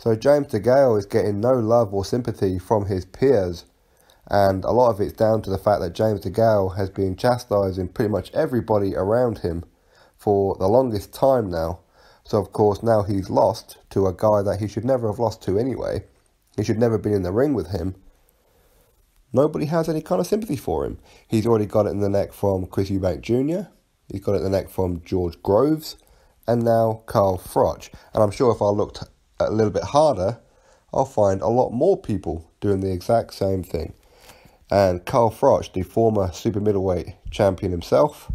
So James Degale is getting no love or sympathy from his peers, and a lot of it's down to the fact that James Degale has been chastising pretty much everybody around him for the longest time now. So of course now he's lost to a guy that he should never have lost to anyway. He should never have been in the ring with him. Nobody has any kind of sympathy for him. He's already got it in the neck from Chris Eubank Jr. He's got it in the neck from George Groves. And now Carl Froch. And I'm sure if I looked a little bit harder, I'll find a lot more people doing the exact same thing. And Carl Froch, the former super middleweight champion himself,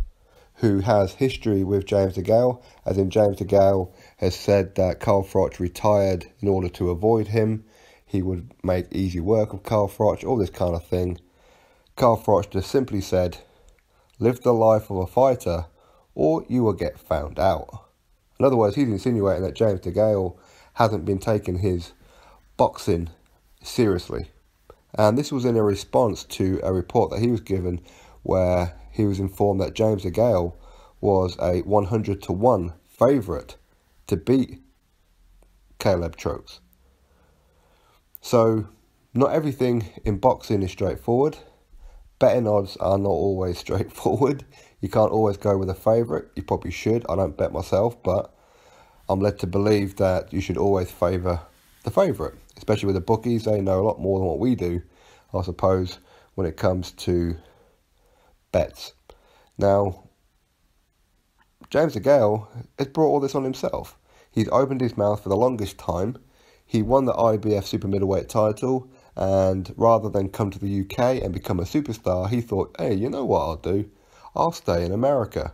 who has history with James Degale, as in James Degale has said that Carl Froch retired in order to avoid him. He would make easy work of Carl Froch, all this kind of thing. Carl Froch just simply said, live the life of a fighter or you will get found out. In other words, he's insinuating that James Degale hasn't been taking his boxing seriously. And this was in a response to a report that he was given where he was informed that James Degale was a 100-1 favourite to beat Caleb Trokes. So, not everything in boxing is straightforward. Betting odds are not always straightforward. You can't always go with a favourite. You probably should. I don't bet myself, but I'm led to believe that you should always favour the favourite. Especially with the bookies, they know a lot more than what we do, I suppose, when it comes to bets. Now, James Degale has brought all this on himself. He's opened his mouth for the longest time. He won the IBF super middleweight title, and rather than come to the UK and become a superstar, he thought, hey, you know what I'll do? I'll stay in America.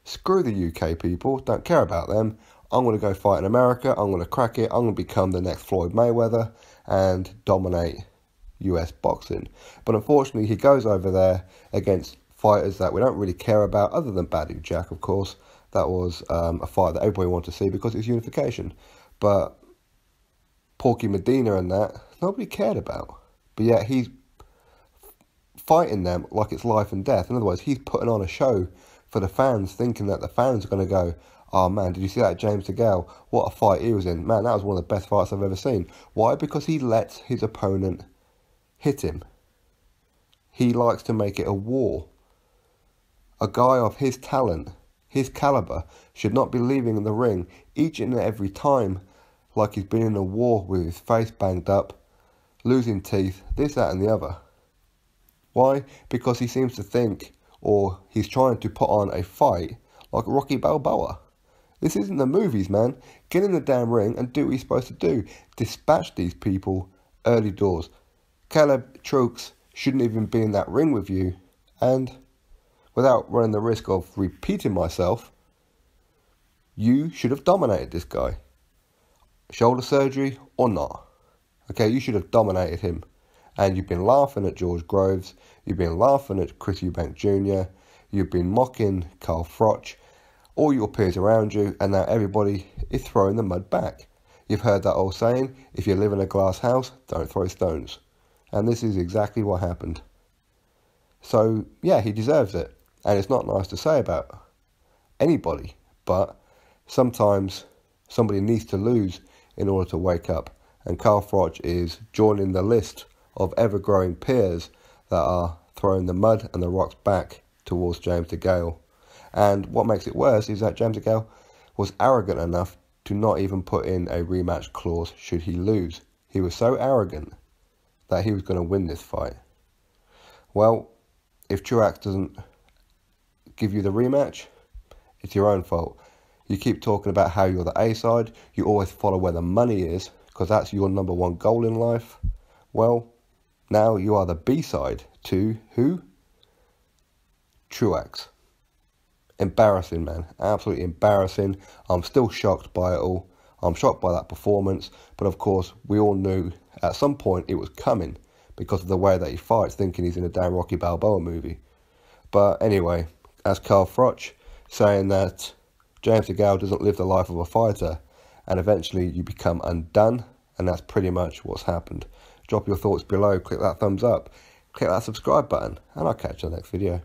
Screw the UK people, don't care about them. I'm going to go fight in America, I'm going to crack it, I'm going to become the next Floyd Mayweather and dominate US boxing. But unfortunately, he goes over there against fighters that we don't really care about, other than Badou Jack, of course. That was a fight that everybody wanted to see because it's unification. But Porky Medina and that, nobody cared about. But yet he's fighting them like it's life and death. In other words, he's putting on a show for the fans, thinking that the fans are going to go, oh man, did you see that James Degale? What a fight he was in. Man, that was one of the best fights I've ever seen. Why? Because he lets his opponent hit him. He likes to make it a war. A guy of his talent, his caliber, should not be leaving the ring each and every time like he's been in a war with his face banged up, losing teeth, this, that and the other. Why? Because he seems to think, or he's trying to put on a fight like Rocky Balboa. This isn't the movies, man. Get in the damn ring and do what you're supposed to do. Dispatch these people early doors. Caleb Trokes shouldn't even be in that ring with you, and without running the risk of repeating myself, you should have dominated this guy. Shoulder surgery or not. Okay, you should have dominated him. And you've been laughing at George Groves, you've been laughing at Chris Eubank Jr., you've been mocking Carl Froch, all your peers around you, and now everybody is throwing the mud back. You've heard that old saying, if you live in a glass house, don't throw stones. And this is exactly what happened. So, yeah, he deserves it. And it's not nice to say about anybody, but sometimes somebody needs to lose in order to wake up. And Carl Froch is joining the list of ever-growing peers that are throwing the mud and the rocks back towards James Degale. And what makes it worse is that James Degale was arrogant enough to not even put in a rematch clause should he lose. He was so arrogant that he was going to win this fight. Well, if Truax doesn't give you the rematch, it's your own fault. You keep talking about how you're the A side, you always follow where the money is, because that's your number one goal in life. Well, now you are the B side to who? Truax. Embarrassing, man. Absolutely embarrassing. I'm still shocked by it all. I'm shocked by that performance. But of course, we all knew at some point it was coming because of the way that he fights, thinking he's in a damn Rocky Balboa movie. But anyway, as Carl Froch saying that James Degale doesn't live the life of a fighter, and eventually you become undone, and that's pretty much what's happened. Drop your thoughts below, click that thumbs up, click that subscribe button, and I'll catch you in the next video.